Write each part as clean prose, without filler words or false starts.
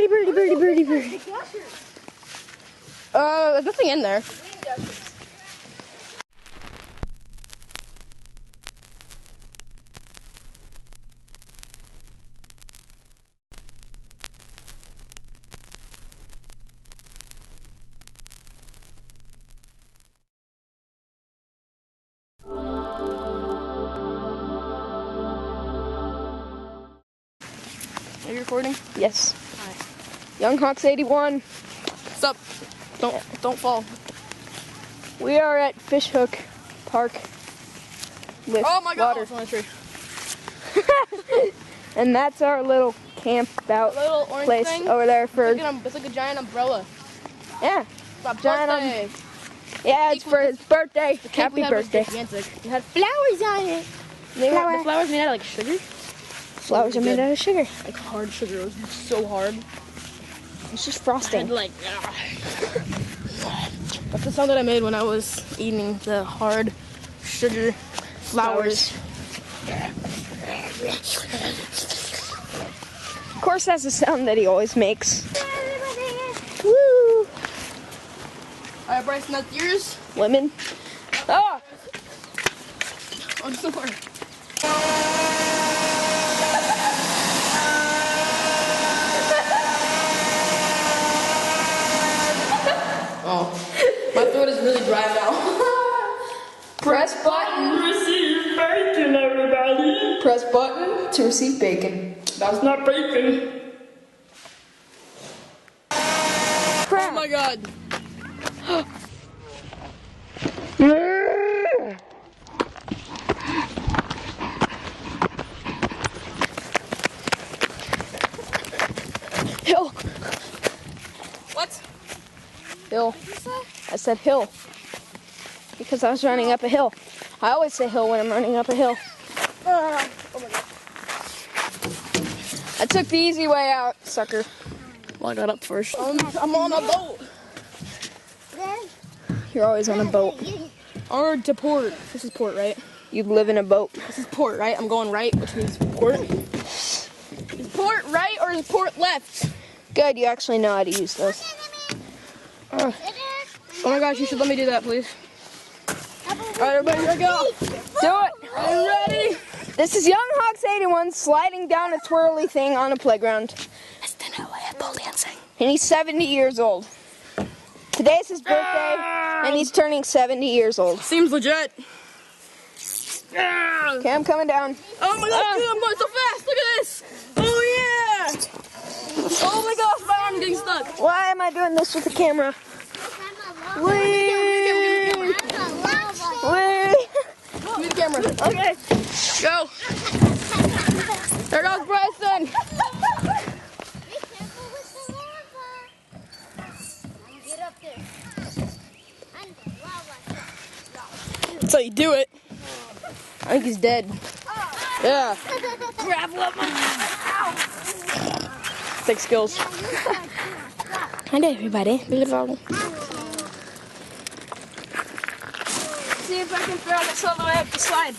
birdie, birdie, birdie, birdie, birdie. There's nothing in there. Are you recording? Yes. Hi. Young Hawks 81. What's up? Don't fall. We are at Fishhook Park with Oh my God! water. Oh, it's on a tree. And that's our little camp out Little orange place thing. over there for It's like a giant umbrella. yeah. My Giant birthday. Yeah, it's for his birthday. The cake Happy we had was birthday. gigantic. It had flowers on it. The flowers made out of like sugar. Flowers are made out of sugar. Like hard sugar. It was so hard. It's just I frosting. had like. That's the sound that I made when I was eating the hard sugar flowers. Of course, that's the sound that he always makes. Woo! Alright, Bryson, that's yours. Women. Oh! I'm sorry. Oh, my throat is really dry now. Press button. Receive bacon, everybody. Press button to receive bacon. That's not bacon. Crap. Oh my God. Hill. What? Hill. I said hill. Because I was running up a hill. I always say hill when I'm running up a hill. Oh my God. I took the easy way out, sucker. Well, I got up first. I'm on a boat. You're always on a boat. Or to port. This is port, right? You live in a boat. This is port, right? I'm going right, which means port. Is port right or is port left? Good, you actually know how to use those. Oh my gosh, you should let me do that, please. Alright, everybody, here we go. Do it! Are you ready? This is Young Hawks 81 sliding down a twirly thing on a playground. It's the new way of pole dancing. And he's 70 years old. Today's his birthday, and he's turning 70 years old. Seems legit. Okay, I'm coming down. Oh my gosh, dude, I'm going so fast. Look at this. Oh yeah. Oh my gosh, my arm's getting stuck. Why am I doing this with the camera? Whee! Whee! Give me the camera. Okay, Go. There goes Bryson. That's how you do it. I think he's dead. Yeah. Gravel up my Take skills. Hi there, everybody. See if I can throw this all the way up the slide.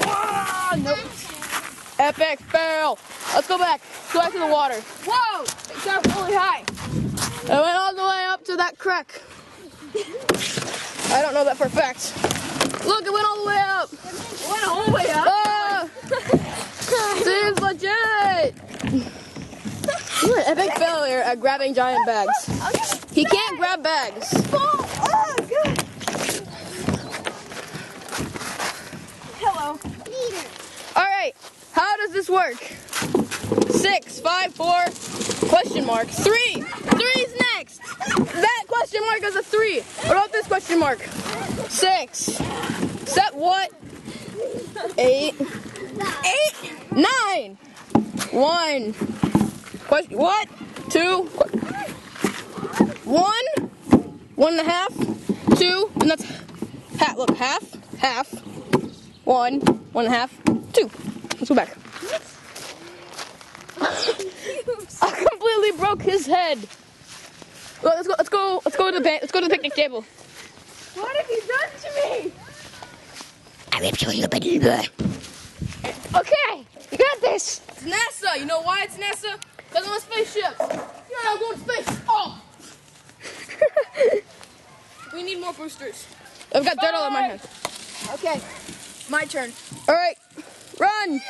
Whoa, nope. Epic fail. Let's go back. Go back to the water. Whoa! It got really high. It went all the way up to that crack. I don't know that for a fact. Look, it went all the way up. It went all the way up. Seems legit. You're an epic failure at grabbing giant bags. He can't grab bags. Oh, good. Hello. All right, how does this work? 6, 5, 4, question mark. 3. 3's next. That question mark is a 3. What about this question mark? 6. Set what? 8. 9. 1. Question, what? 2. 1. 1.5. 2. And that's half. Look, half. 1. 1.5. 2. Let's go back. I completely broke his head. Well, let's go to the picnic table. What have you done to me? I ripped you a little bit. Okay, you got this. It's NASA. You know why it's NASA? Because I'm a spaceship. You're not going to space. Oh. We need more boosters. I've got dirt all in my hand. Okay, my turn. All right, run.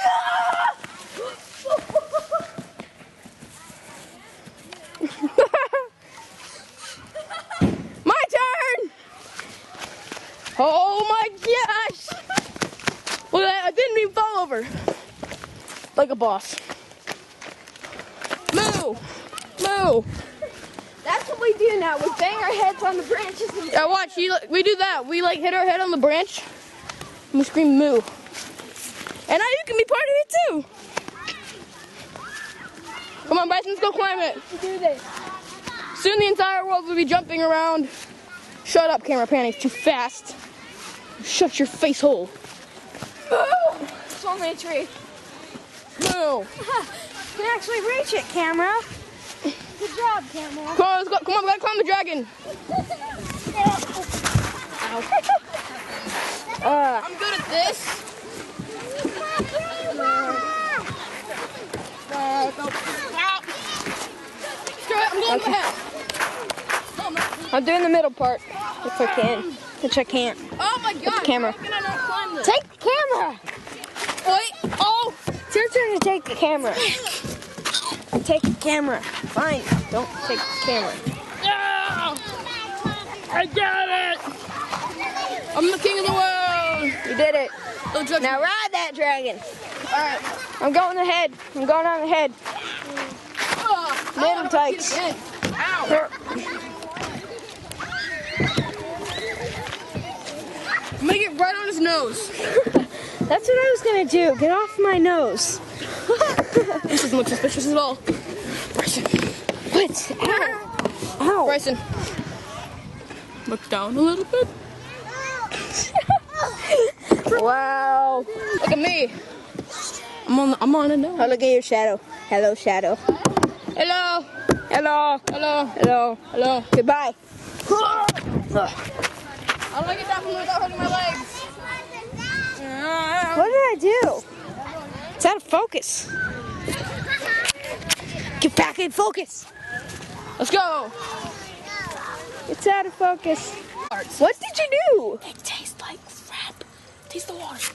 My turn. Oh my gosh. Look at that, I didn't even fall over. Like a boss. Move. Move. That's what we do now. We bang our heads on the branches. And Yeah, watch. We do that. We like hit our head on the branch. And we scream moo. And now you can be part of it too. Come on, Bryson, let's go climb it. do this. Soon the entire world will be jumping around. Shut up, camera panties. Too fast. Shut your face hole. It's only a tree. Moo. You can actually reach it, camera. Good job, camera. Come on, let's go. Come on, we gotta climb the dragon. I'm good at this. I'm going to hell. I'm doing the middle part, if I can. Which I can't. Oh my god. the camera. How can I not climb this? Take the camera. Wait. Oh. It's your turn to take the camera. Take the camera. Fine. Don't take the camera. Yeah. I got it. I'm the king of the world. You did it. Don't judge Now me. ride that dragon. All right. I'm going ahead. I'm going on ahead. Middle tights. Ow. Make it right on his nose. That's what I was gonna do. Get off my nose. This doesn't look suspicious at all. Bryson. What? Ow. Ow. Bryson. Look down a little bit. Wow. Look at me. I'm on a nose. Oh, look at your shadow. Hello, shadow. Hello. Hello. Hello. Hello. Hello. Goodbye. I don't like it happening without hurting my legs. What did I do? It's out of focus. Get back in focus. Let's go. It's out of focus. What did you do? They taste like crap. Taste the water.